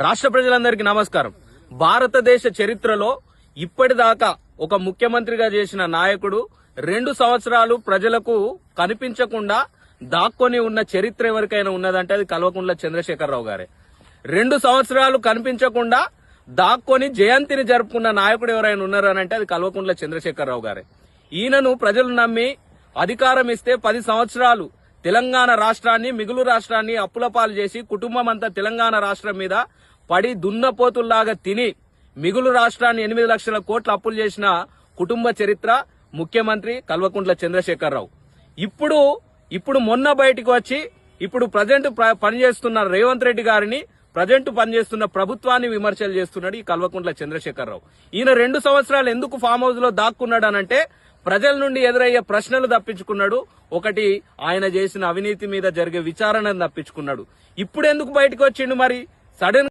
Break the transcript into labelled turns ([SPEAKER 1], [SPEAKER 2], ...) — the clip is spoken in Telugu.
[SPEAKER 1] రాష్ట్ర ప్రజలందరికీ నమస్కారం. భారతదేశ చరిత్రలో ఇప్పటిదాకా ఒక ముఖ్యమంత్రిగా చేసిన నాయకుడు 2 సంవత్సరాలు ప్రజలకు కనిపించకుండా దాక్కొని ఉన్న చరిత్ర ఎవరికైనా ఉన్నదంటే అది కల్వకుంట్ల చంద్రశేఖరరావు గారే. 2 సంవత్సరాలు కనిపించకుండా దాక్కొని జయంతిని జరుపుకున్న నాయకుడు ఎవరైనా ఉన్నారనంటే అది కల్వకుంట్ల చంద్రశేఖరరావు గారే. ఈయనను ప్రజలు నమ్మి అధికారం ఇస్తే 10 సంవత్సరాలు తెలంగాణ రాష్ట్రాన్ని, మిగులు రాష్ట్రాన్ని అప్పుల పాలు చేసి కుటుంబం అంతా తెలంగాణ రాష్ట్రం మీద పడి దున్నపోతుల్లాగా తిని మిగులు రాష్ట్రాన్ని 8 లక్షల కోట్ల అప్పులు చేసిన కుటుంబ చరిత్ర ముఖ్యమంత్రి కల్వకుంట్ల చంద్రశేఖరరావు. ఇప్పుడు మొన్న బయటికి వచ్చి ఇప్పుడు ప్రజెంట్ పనిచేస్తున్న రేవంత్ రెడ్డి గారిని, ప్రజెంట్ పనిచేస్తున్న ప్రభుత్వాన్ని విమర్శలు చేస్తున్నాడు ఈ కల్వకుంట్ల చంద్రశేఖరరావు. ఈయన 2 సంవత్సరాలు ఎందుకు ఫామ్ హౌస్ లో దాక్కున్నాడు అనంటే ప్రజల నుండి ఎదురయ్యే ప్రశ్నలు తప్పించుకున్నాడు. ఒకటి, ఆయన చేసిన అవినీతి మీద జరిగే విచారణను తప్పించుకున్నాడు. ఇప్పుడు ఎందుకు బయటకు వచ్చిండు మరి సడన్